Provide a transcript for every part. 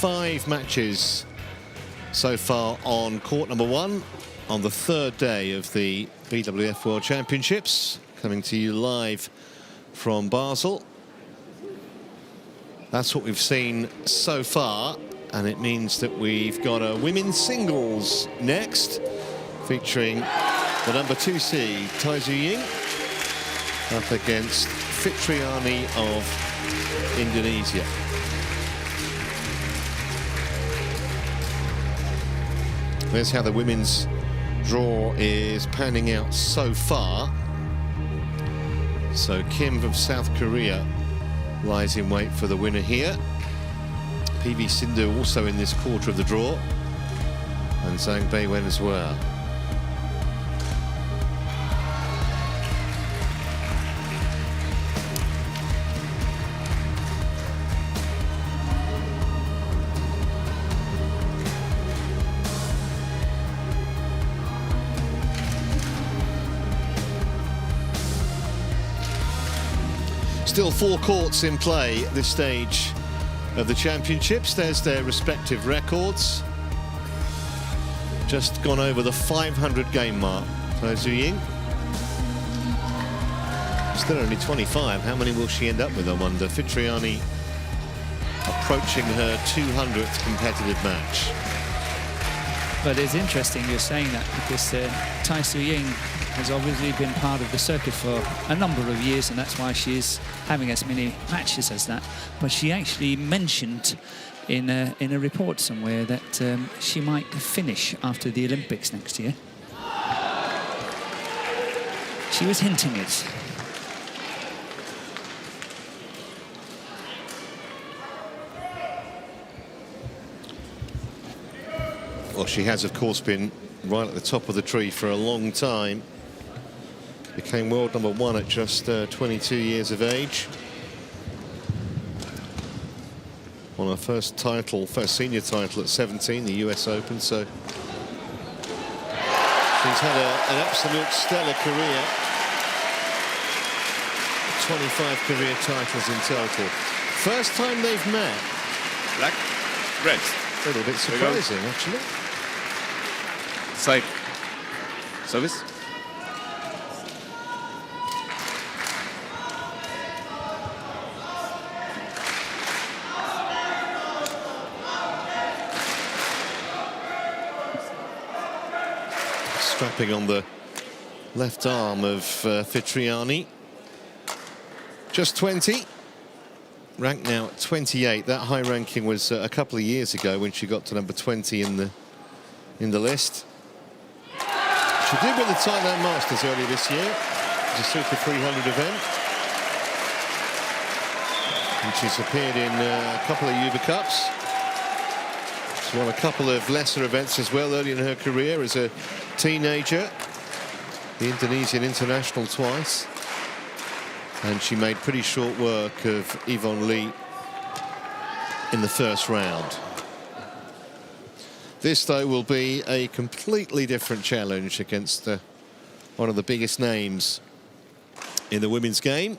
5 matches so far on court number 1 on the 3rd day of the BWF World Championships, coming to you live from Basel. That's what we've seen so far, and it means that we've got a women's singles next, featuring the number 2 seed TAI Tzu Ying up against Fitriani of Indonesia. There's how the women's draw is panning out so far. So Kim of South Korea lies in wait for the winner here. PV Sindhu also in this quarter of the draw, and Zhang Beiwen as well. Still 4 courts in play at this stage of the championships. There's their respective records. Just gone over the 500 game mark. TAI Tzu Ying. Still only 25. How many will she end up with, I wonder? Fitriani approaching her 200th competitive match. But it's interesting you're saying that, because TAI Tzu Ying has obviously been part of the circuit for a number of years, and that's why she's having as many matches as that. But she actually mentioned in a report somewhere that she might finish after the Olympics next year. She was hinting it. Well, she has, of course, been right at the top of the tree for a long time. Became world number 1 at just 22 years of age. Won her first senior title at 17, the US Open. So she's had an absolute stellar career. 25 career titles in total. First time they've met. Black, red. A little bit surprising, actually. Side. Service. Strapping on the left arm of Fitriani. Just 20. Ranked now at 28. That high ranking was a couple of years ago when she got to number 20 in the list. She did win the Thailand Masters earlier this year. It's a Super 300 event. And she's appeared in a couple of Uber Cups. She's won a couple of lesser events as well early in her career as a teenager. The Indonesian International twice. And she made pretty short work of Yvonne Lee in the first round. This, though, will be a completely different challenge against one of the biggest names in the women's game.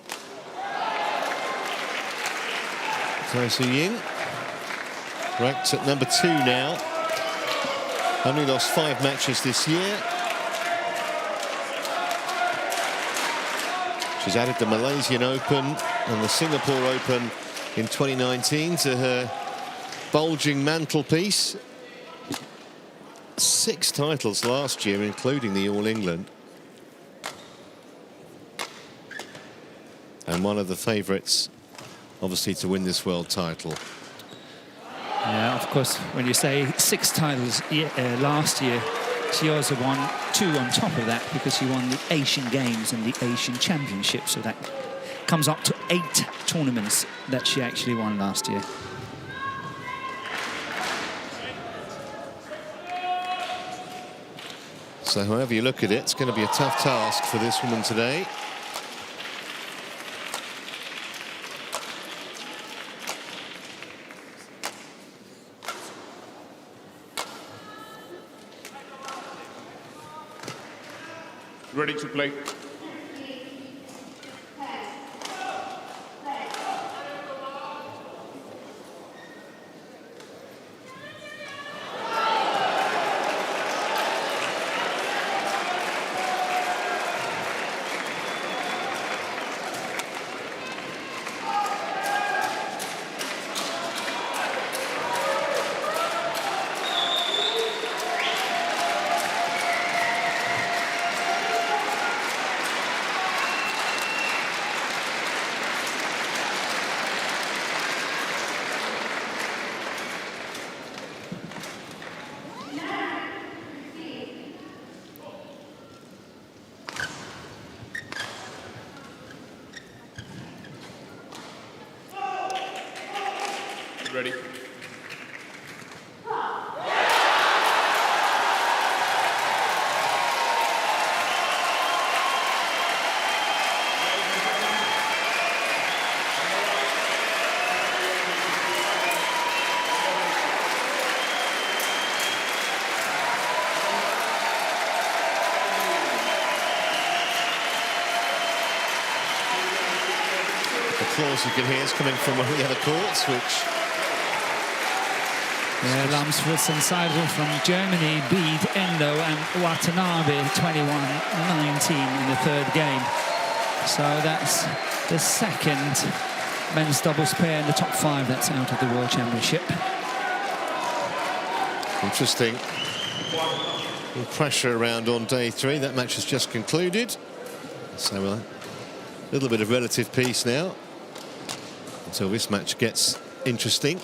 TAI Tzu Ying, ranked at number 2 now. Only lost 5 matches this year. She's added the Malaysian Open and the Singapore Open in 2019 to her bulging mantelpiece. 6 titles last year, including the All England. And one of the favourites, obviously, to win this world title. Yeah, of course, when you say 6 titles last year, she also won 2 on top of that, because she won the Asian Games and the Asian Championships. So that comes up to 8 tournaments that she actually won last year. So however you look at it, it's going to be a tough task for this woman today. Ready to play. Ready. Applause you can hear is coming from one of the other courts, which... Yeah, Lamsford and Seidel from Germany beat Endo and Watanabe 21-19 in the third game. So that's the second men's doubles pair in the top 5 that's out of the World Championship. Interesting. Pressure around on day 3. That match has just concluded. So a little bit of relative peace now until this match gets interesting.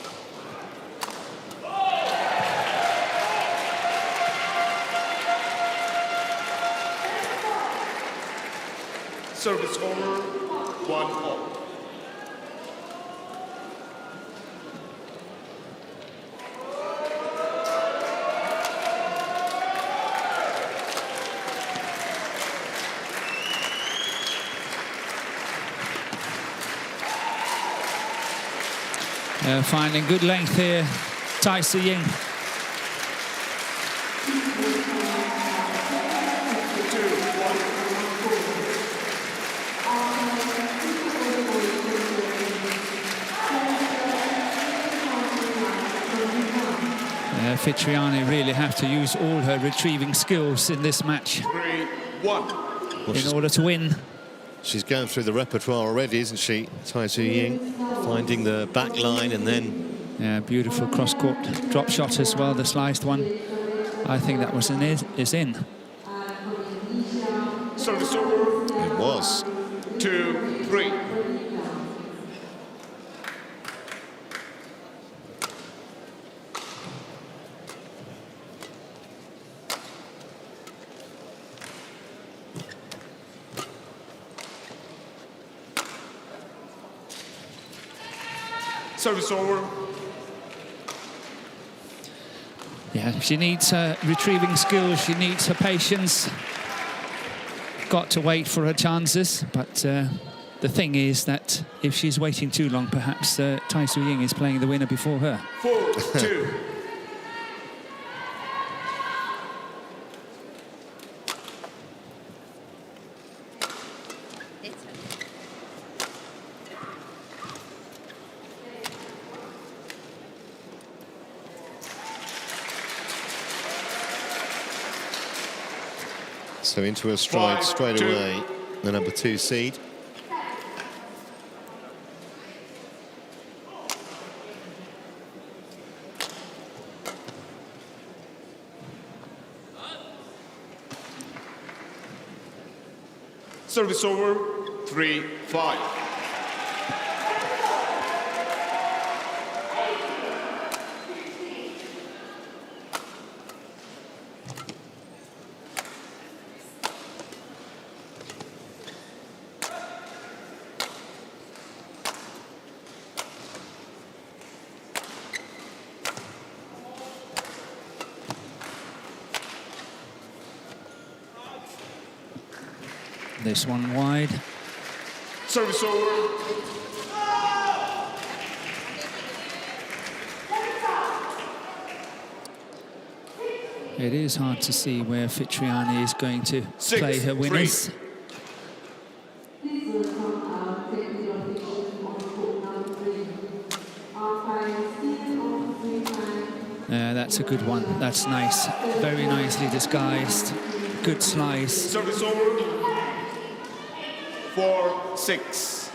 Service over, 1-all. Finding good length here, TAI Tzu Ying. Fitriani really have to use all her retrieving skills in this match 3-1 in order to win. She's going through the repertoire already, isn't she, TAI Tzu Ying? Finding the back line and then... Yeah, beautiful cross-court drop shot as well, the sliced one. I think that was is in. Service over. It was. 2-3. Service over. Yeah, she needs her retrieving skills, she needs her patience. Got to wait for her chances, but the thing is that if she's waiting too long, perhaps TAI Tzu Ying is playing the winner before her. 4-2. So into her stride straight away, the number 2 seed. Service over, 3-5. This one wide. Service over. It is hard to see where Fitriani is going to play her winners. Yeah, that's a good one. That's nice. Very nicely disguised. Good slice. Service over. 4-6.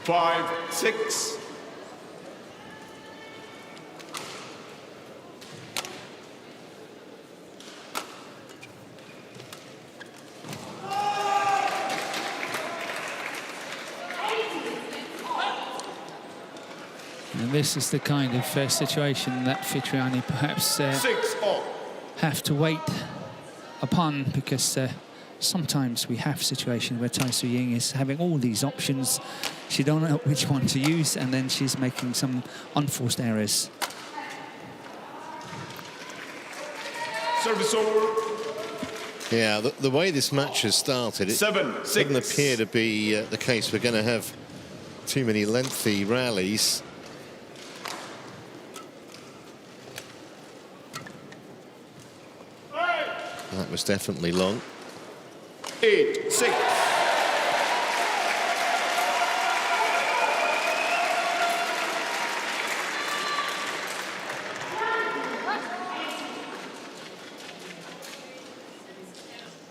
Five, 6. And this is the kind of situation that Fitriani perhaps 6 all. have to wait upon, because sometimes we have situations where TAI Tzu Ying is having all these options. She don't know which one to use, and then she's making some unforced errors. Service over. Yeah, the way this match has started, it 7-6. doesn't appear to be the case. We're going to have too many lengthy rallies. That was definitely long. 8-6.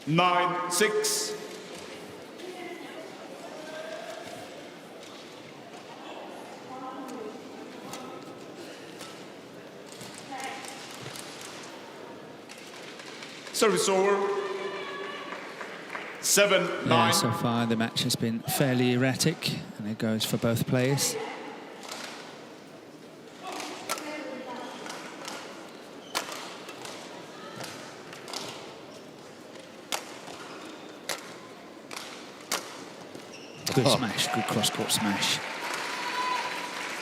Nine, 6. Service over. 7-9. Yeah, so far the match has been fairly erratic, and it goes for both players. Good smash, good cross-court smash.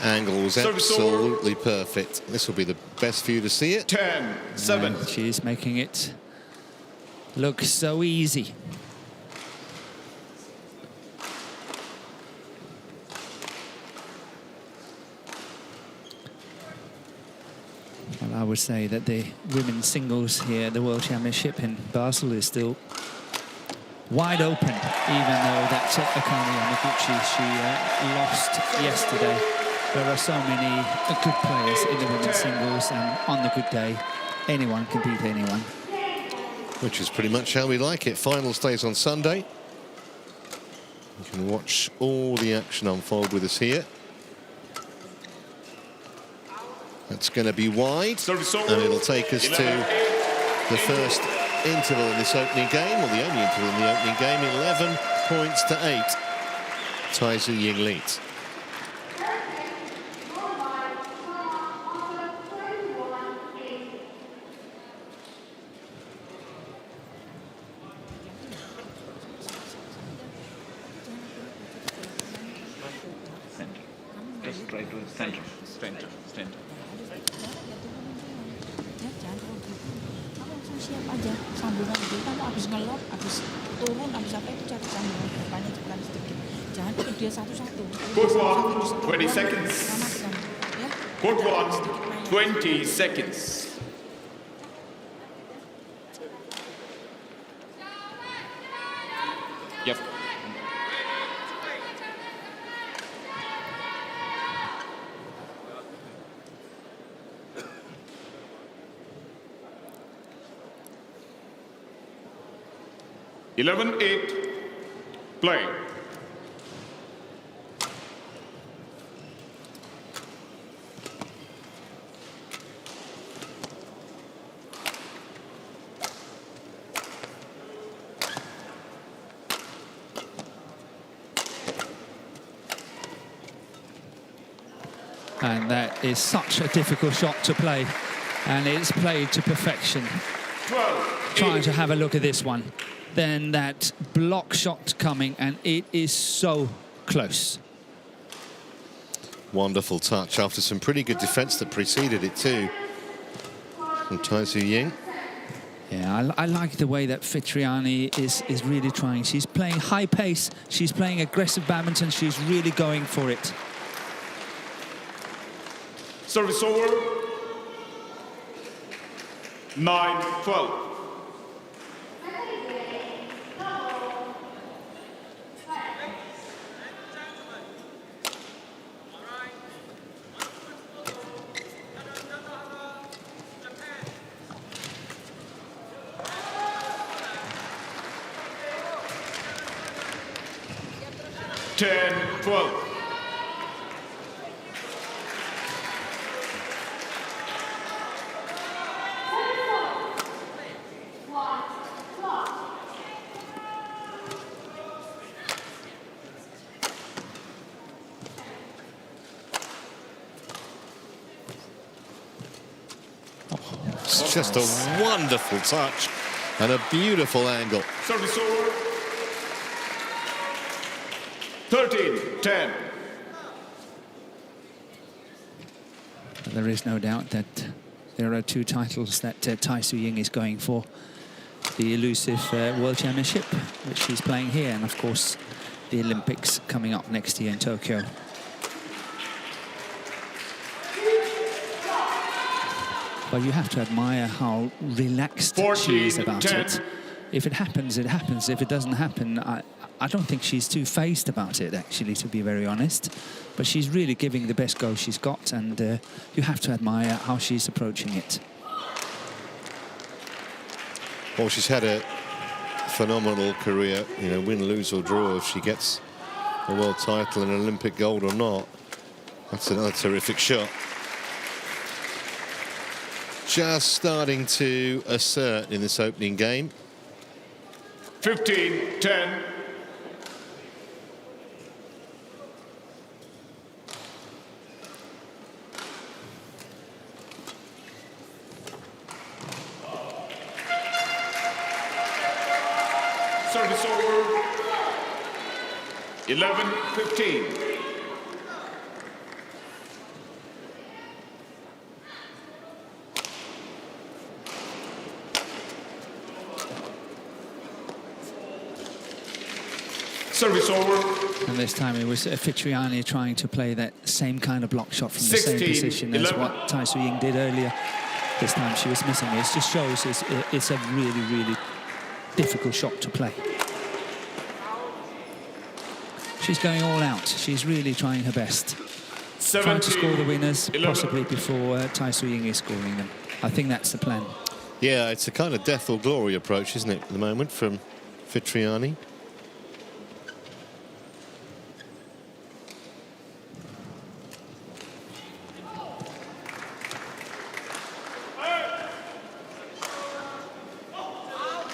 Angle was Service absolutely perfect. This will be the best for you to see it. 10-7. And she's making it look so easy. Well, I would say that the women's singles here at the World Championship in Basel is still wide open, even though that Akane Yamaguchi, she lost yesterday. There are so many good players in the women's singles, and on the good day, anyone can beat anyone. Which is pretty much how we like it. Final stays on Sunday. You can watch all the action unfold with us here. That's going to be wide, and it'll take us to the first interval in this opening game, or the only interval in the opening game. 11 points to 8. TAI Tzu Ying leads. Just try to center. Siap aja sambungan itu kan habis ngelok, habis turun, habis apa itu cari sambungan depannya cepetan sedikit. Jangan ikut dia satu-satu. Court 1, 20 seconds. Ya. Court 1, 20 seconds. Yep. Eleven, 8. Play. And that is such a difficult shot to play, and it's played to perfection. 12, Trying to have a look at this one. Then that block shot coming, and it is so close. Wonderful touch after some pretty good defense that preceded it too from TAI Tzu Ying. Yeah, I like the way that Fitriani is really trying. She's playing high pace, she's playing aggressive badminton, she's really going for it. Service over. 9-12. Ten, 12. It's just a wonderful touch and a beautiful angle. Service over. 13-10. There is no doubt that there are two titles that TAI Tzu Ying is going for. The elusive World Championship, which she's playing here, and of course the Olympics coming up next year in Tokyo. But you have to admire how relaxed she is about 14-10. it. If it happens, it happens. If it doesn't happen, I don't think she's too phased about it, actually, to be very honest. But she's really giving the best go she's got, and you have to admire how she's approaching it. Well, she's had a phenomenal career, you know, win, lose or draw. If she gets a world title and an Olympic gold or not, that's another terrific shot. Just starting to assert in this opening game. 15-10. Service over. 11-15. Service over. And this time it was Fitriani trying to play that same kind of block shot from the same 16, position as 11. what TAI Tzu Ying did earlier. This time she was missing it. It just shows it's a really, really difficult shot to play. She's going all out. She's really trying her best. 17, Trying to score the winners, 11. possibly before TAI Tzu Ying is scoring them. I think that's the plan. Yeah, it's a kind of death or glory approach, isn't it, at the moment from Fitriani.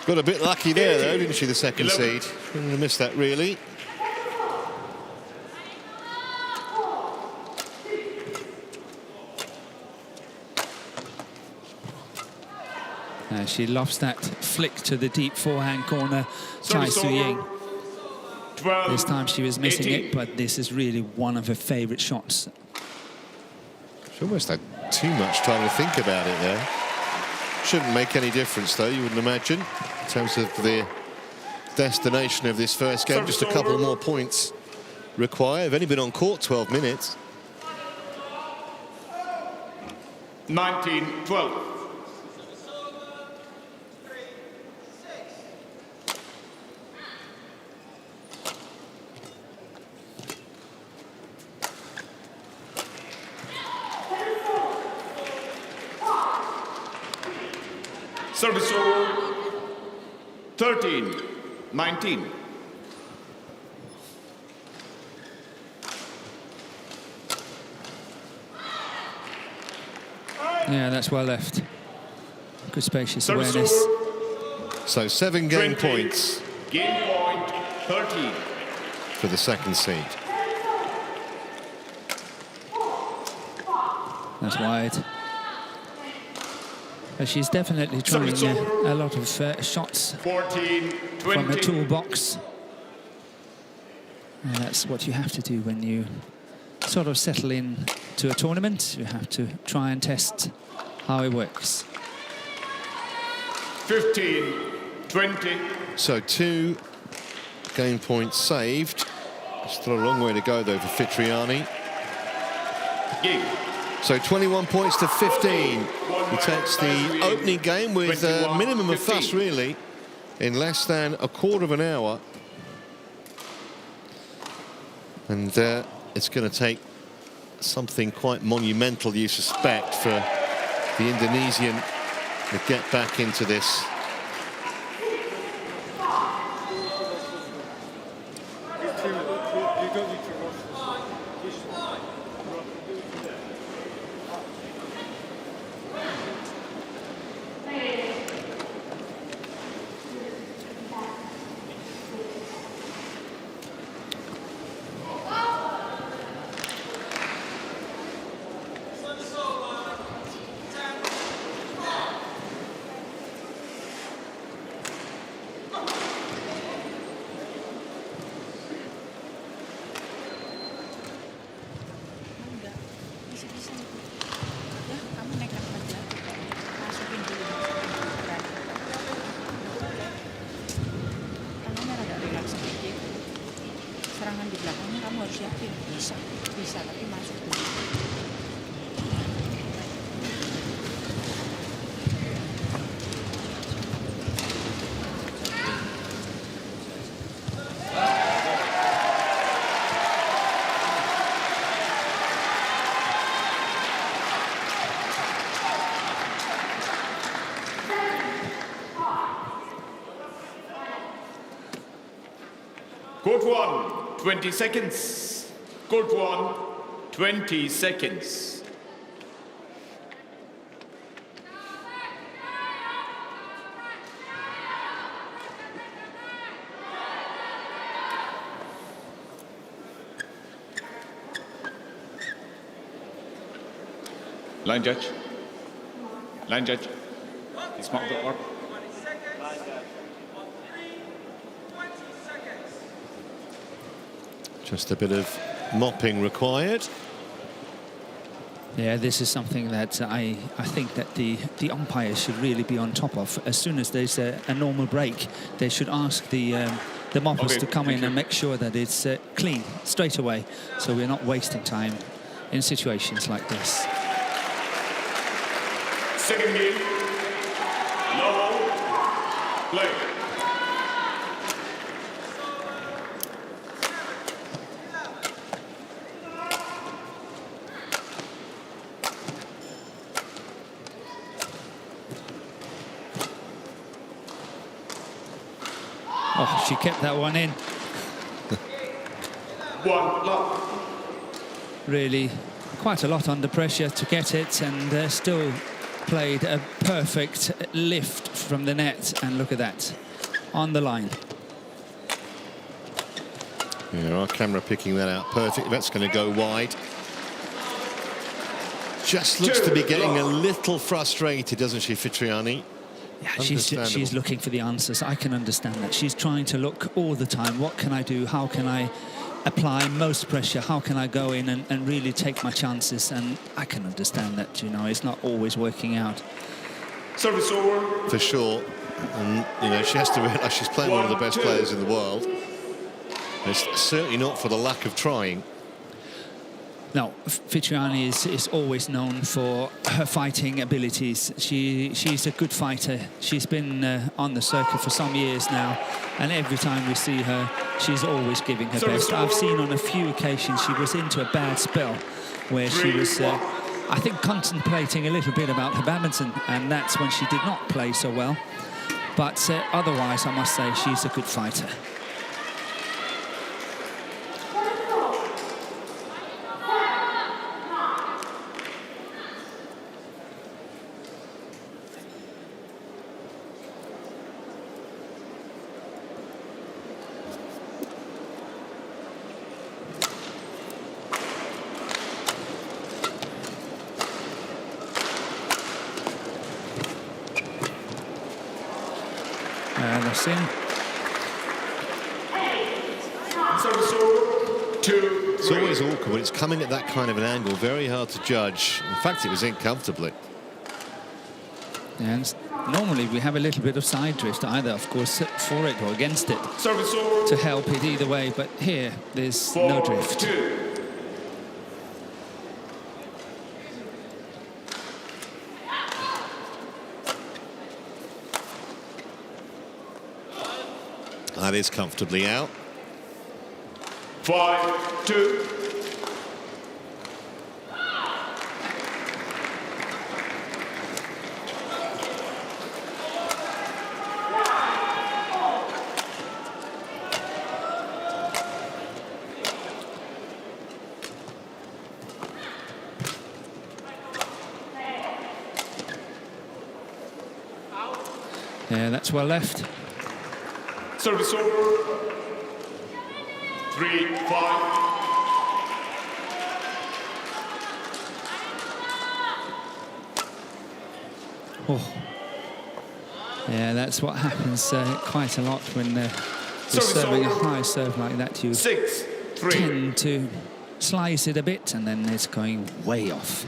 Got a bit lucky there, though, didn't she, the second 11. seed? Wouldn't have missed that, really. She loves that flick to the deep forehand corner, TAI Tzu Ying. 12, This time she was missing 18. it, but this is really one of her favourite shots. She almost had too much time to think about it there. Shouldn't make any difference, though, you wouldn't imagine, in terms of the destination of this first game. Just a couple more points required. They've only been on court 12 minutes. 19-12. Service over. 13-19. Yeah, that's well left. Good spacious Service awareness. over. So 7 game 20. points Game point 13. for the second seed. That's wide. But she's definitely trying Service over. a lot of shots 14-20. from her toolbox. And that's what you have to do when you sort of settle in to a tournament. You have to try and test how it works. 15-20. So 2 game points saved. Still a long way to go, though, for Fitriani. Game. So 21 points to 15. He takes the opening game with a minimum of fuss, really, in less than a quarter of an hour. And it's going to take something quite monumental, you suspect, for the Indonesian to get back into this. kamu harus yakin bisa tapi masuk dulu. Court 1, 20 seconds. Court 1, 20 seconds. Line judge. Line judge. It's marked the work. Just a bit of mopping required. Yeah, this is something that I think that the umpires should really be on top of. As soon as there's a normal break, they should ask the moppers to come in and make sure that it's clean straight away, so we're not wasting time in situations like this. Second game. Low. Play. Oh, she kept that one in. One love. Really quite a lot under pressure to get it, and still played a perfect lift from the net, and look at that, on the line. Yeah, our camera picking that out perfect. That's going to go wide. Just looks to be getting a little frustrated, doesn't she, Fitriani? Yeah, she's looking for the answers. I can understand that. She's trying to look all the time. What can I do? How can I apply most pressure? How can I go in and really take my chances? And I can understand that, you know, it's not always working out. Service over. For sure. And, you know, she has to realise she's playing one of the best players in the world. It's certainly not for the lack of trying. No, Fitriani is always known for her fighting abilities. She's a good fighter. She's been on the circuit for some years now, and every time we see her, she's always giving her best. I've seen on a few occasions she was into a bad spell where she was, I think, contemplating a little bit about her badminton, and that's when she did not play so well. But otherwise, I must say, she's a good fighter. That's in. It's always awkward when it's coming at that kind of an angle. Very hard to judge. In fact, it was in comfortably. And normally we have a little bit of side drift, either, of course, for it or against it, to help it either way. But here, there's no drift. That is comfortably out. 5-2. Yeah, that's well left. Service over. 3-5. Oh. Yeah, that's what happens quite a lot when you're serving a high serve like that. You 6-3. tend to slice it a bit, and then it's going way off.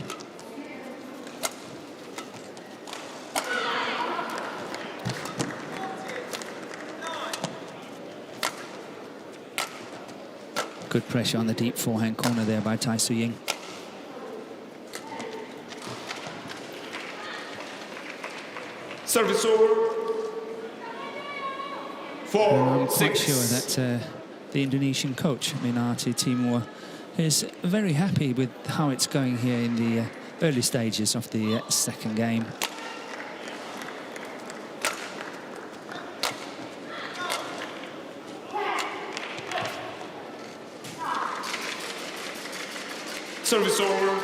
Good pressure on the deep forehand corner there by Tai Tzu Ying. Service over. And I'm 4-6. quite sure that the Indonesian coach, Minarti Timur, is very happy with how it's going here in the early stages of the second game. Service over.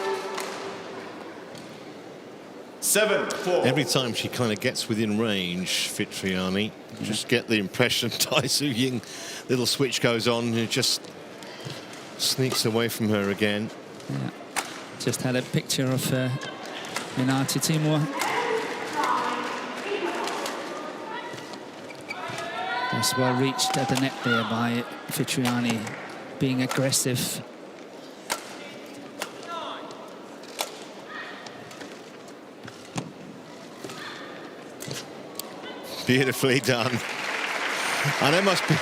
7-4. Every time she kind of gets within range, Fitriani, just get the impression Tai Tzu Ying, little switch goes on, and it just sneaks away from her again. Yeah. Just had a picture of Minarti Timur. That's well reached at the net there by Fitriani, being aggressive. Beautifully done. And it must be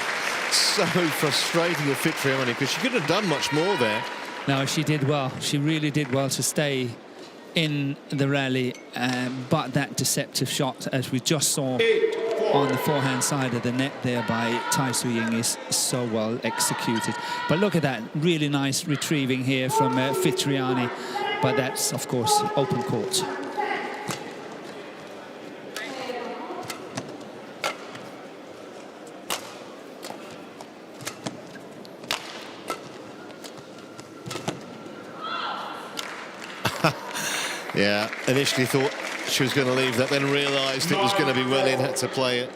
so frustrating with Fitriani, because she couldn't have done much more there. No, she did well. She really did well to stay in the rally, but that deceptive shot, as we just saw on the forehand side of the net there by Tai Tzu Ying, is so well executed. But look at that, really nice retrieving here from Fitriani, but that's, of course, open court. Yeah, initially thought she was going to leave that, then realised it was going to be well in, had to play it.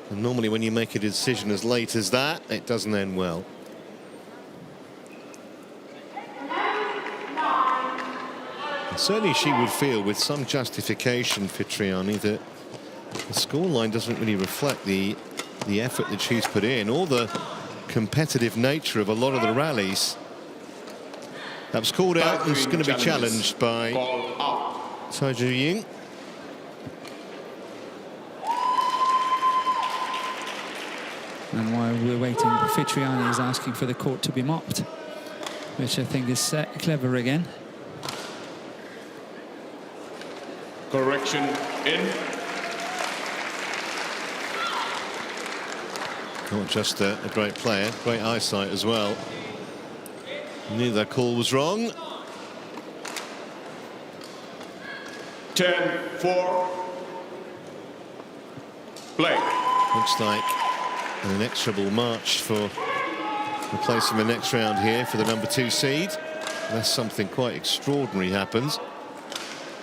And normally when you make a decision as late as that, it doesn't end well. And certainly she would feel with some justification, Fitriani, that the scoreline doesn't really reflect the effort that she's put in, or the competitive nature of a lot of the rallies. That was called out and it's going to be challenged by Tai Tzu Ying. And while we're waiting, Fitriani is asking for the court to be mopped, which I think is clever again. Correction in. Not just a great player, great eyesight as well. Knew that call was wrong. 10-4. Play. Looks like an inexorable march for the place in the next round here for the #2 seed. Unless something quite extraordinary happens.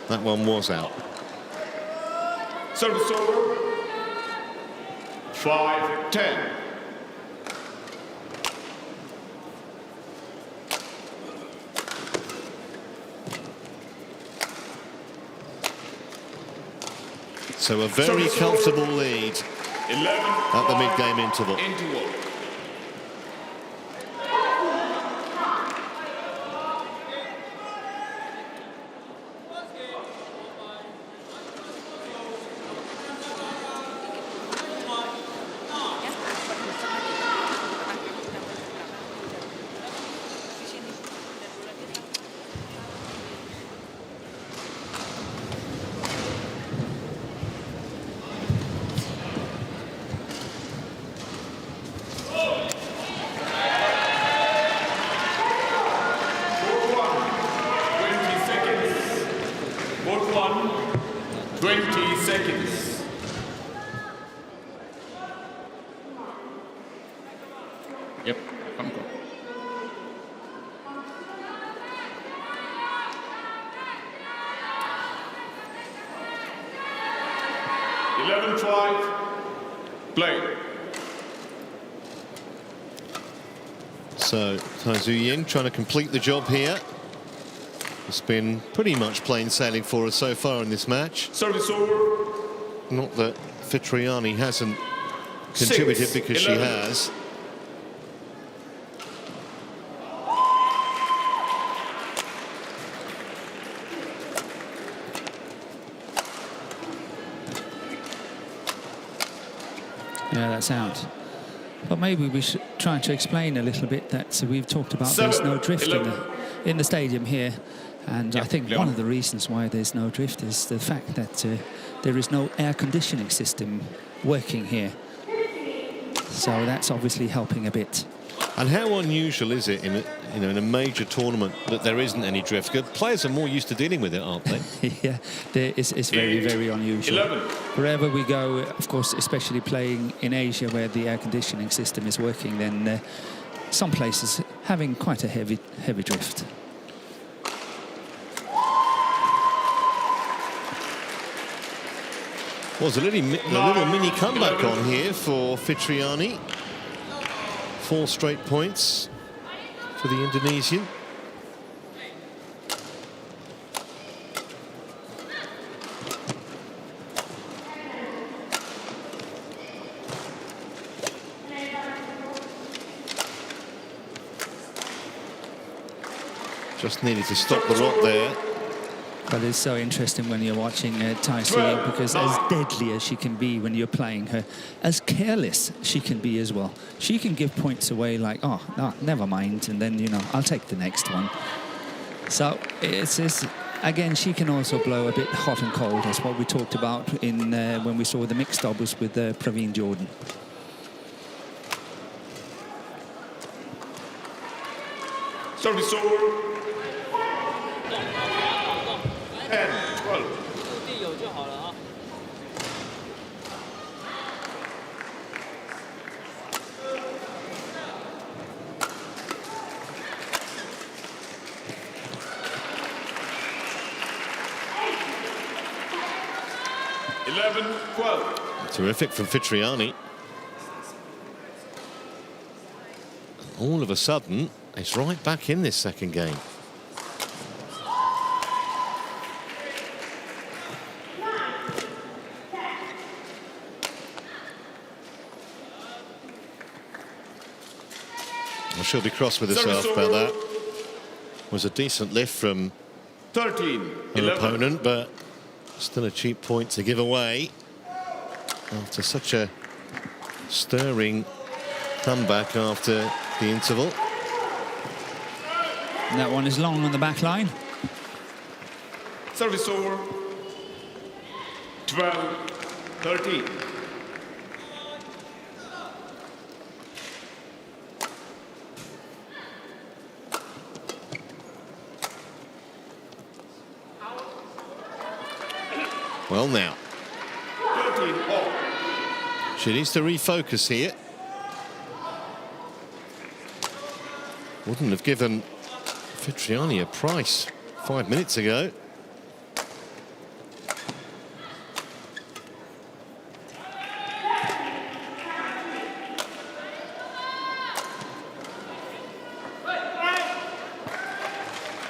That one was out. Service over. 5-10. So a very comfortable lead 11 at the mid-game interval. Yep, come go. Play. So Tai Tzu Ying trying to complete the job here. It's been pretty much plain sailing for us so far in this match. Service over. Not that Fitriani hasn't contributed, because she has. Yeah, that's out. But maybe we should trying to explain a little bit that we've talked about there's no drift in the stadium here. And I think one of the reasons why there's no drift is the fact that there is no air conditioning system working here. So that's obviously helping a bit. And how unusual is it in a major tournament that there isn't any drift? Good players are more used to dealing with it, aren't they? Yeah, it's very, very unusual. 11. Wherever we go, of course, especially playing in Asia where the air conditioning system is working, then some places having quite a heavy drift. Was a little mini comeback on here for Fitriani. 4 straight points for the Indonesian. Just needed to stop the rot there. But it's so interesting when you're watching TAI Tzu Ying, because as deadly as she can be when you're playing her, as careless she can be as well. She can give points away like, oh, no, never mind, and then, you know, I'll take the next one. So it's again, she can also blow a bit hot and cold. That's what we talked about in when we saw the mixed doubles with Praveen Jordan. Service over. 10, 12. 11, 12. Terrific from Fitriani. All of a sudden, it's right back in this second game. She'll be cross with herself about that. Was a decent lift from 13, her 11. opponent, but still a cheap point to give away after such a stirring comeback after the interval. And that one is long on the back line. Service over. 12, 13. Well, now 13, all. she needs to refocus here. Wouldn't have given Fitriani a price 5 minutes ago.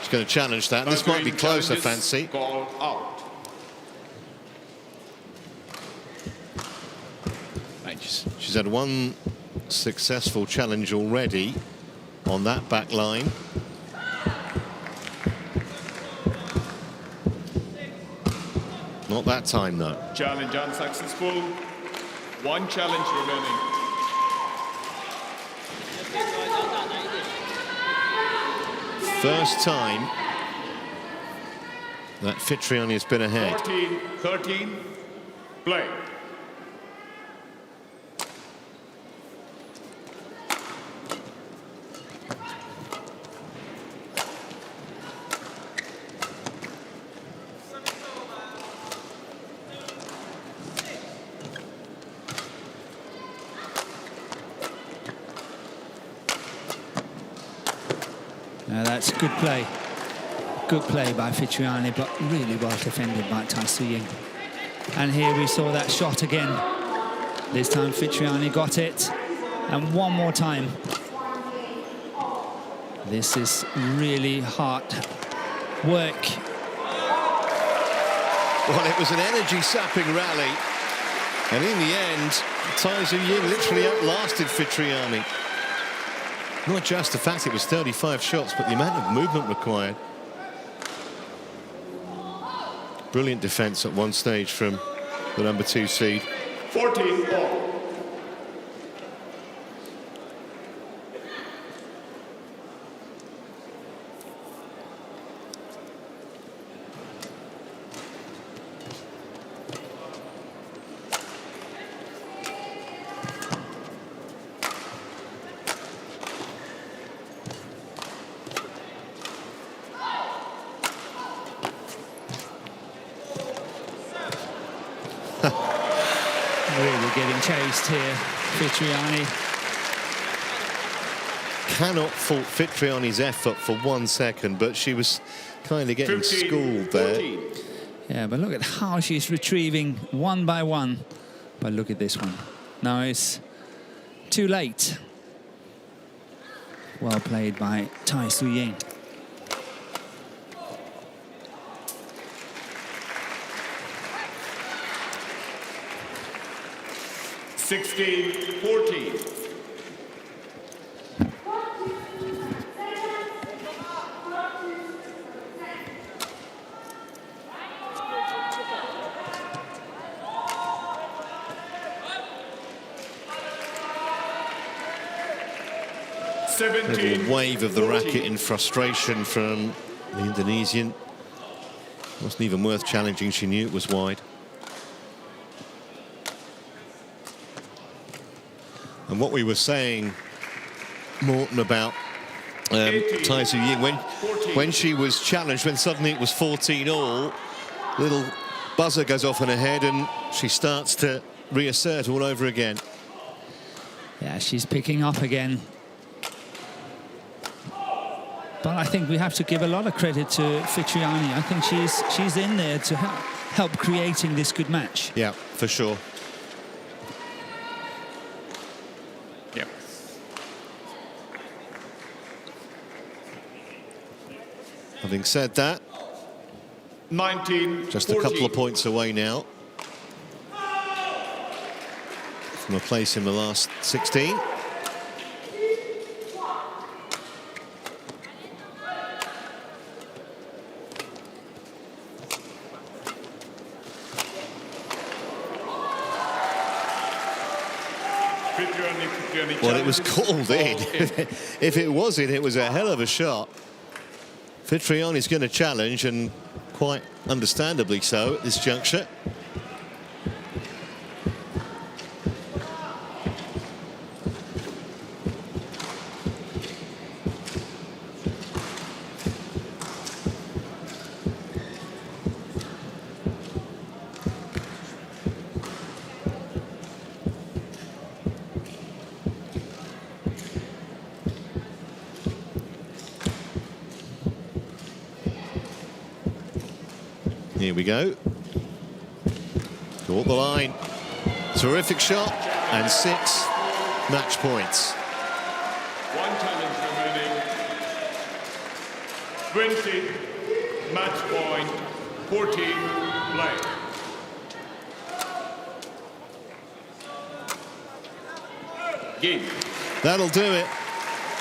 She's going to challenge that. This might be close, I fancy. Call out. She's had one successful challenge already on that back line. Not that time, though. Challenge unsuccessful. One challenge remaining. First time that Fitriani has been ahead. 14, 13, play. That's good play. Good play by Fitriani, but really well defended by TAI Tzu Ying. And here we saw that shot again. This time Fitriani got it. And one more time. This is really hard work. Well, it was an energy-sapping rally. And in the end, TAI Tzu Ying literally outlasted Fitriani. Not just the fact it was 35 shots, but the amount of movement required. Brilliant defence at one stage from the #2 seed. 14 ball. being chased here, Fitriani. Cannot fault Fitriani's effort for 1 second, but she was kind of getting 15, schooled there. 14. Yeah, but look at how she's retrieving one by one. But look at this one. Now it's too late. Well played by TAI Tzu Ying. Sixteen, 14. Little wave of the racket in frustration from the Indonesian. Wasn't even worth challenging, she knew it was wide. And what we were saying, Morton, about TAI Tzu Ying, when she was challenged, when suddenly it was 14-all, little buzzer goes off in her head and she starts to reassert all over again. Yeah, she's picking up again. But I think we have to give a lot of credit to Fitriani. I think she's in there to help creating this good match. Yeah, for sure. Yeah. Having said that, 19, just a couple of points away now from a place in the last 16. Well, it was called in. If it was in, it was a hell of a shot. Fitriani's going to challenge, and quite understandably so at this juncture. Here we go. Caught the line. Terrific shot, and 6 match points. One challenge remaining. 20, match point, 14, play. Game. That'll do it.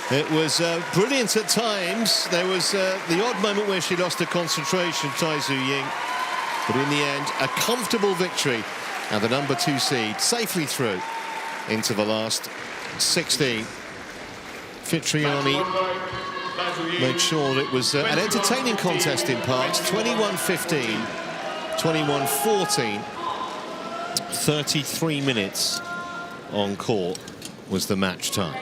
It was brilliant at times. There was the odd moment where she lost her concentration, TAI Tzu Ying. But in the end, a comfortable victory, and the #2 seed safely through into the last 16. Fitriani made sure that it was an entertaining contest in parts. 21-15, 21-14. 33 minutes on court was the match time.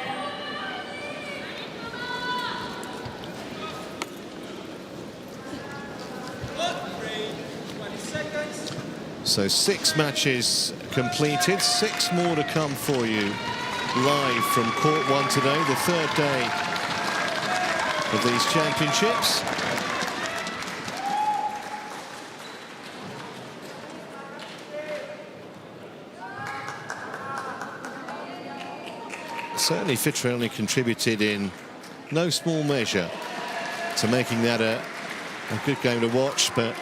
So 6 matches completed, 6 more to come for you live from Court 1 today, the 3rd day of these championships. Certainly Fitriani contributed in no small measure to making that a good game to watch, but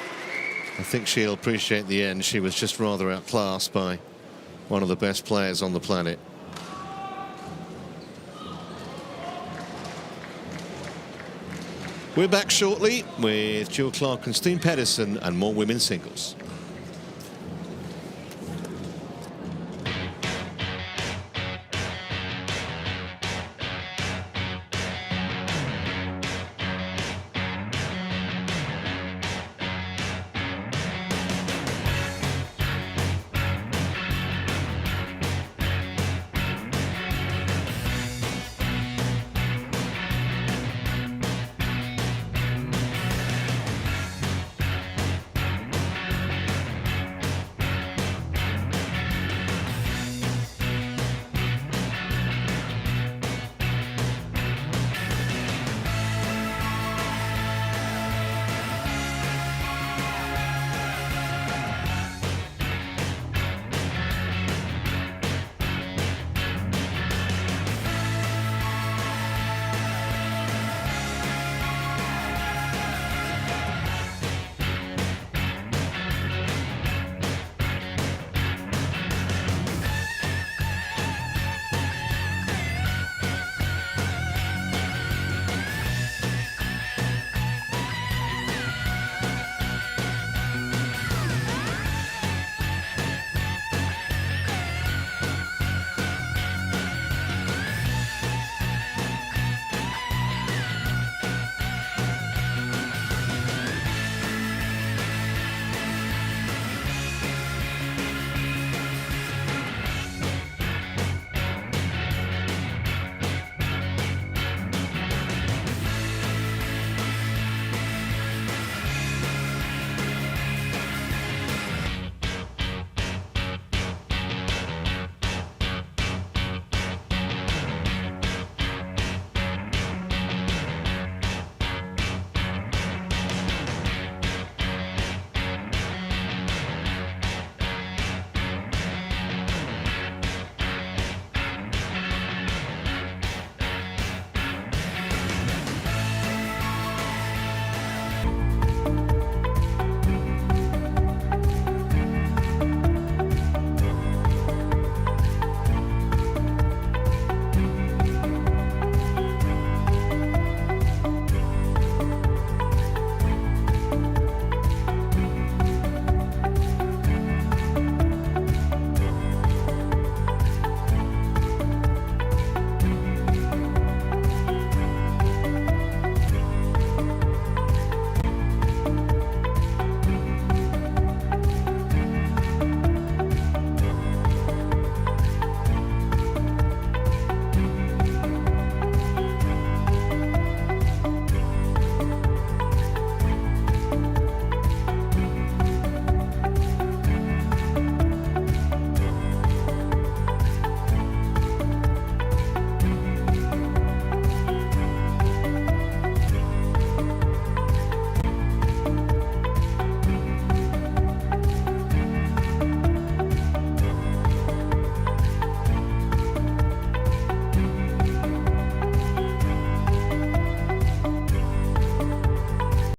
I think she'll appreciate the end. She was just rather outclassed by one of the best players on the planet. We're back shortly with Jill Clark and Steen Pedersen and more women's singles.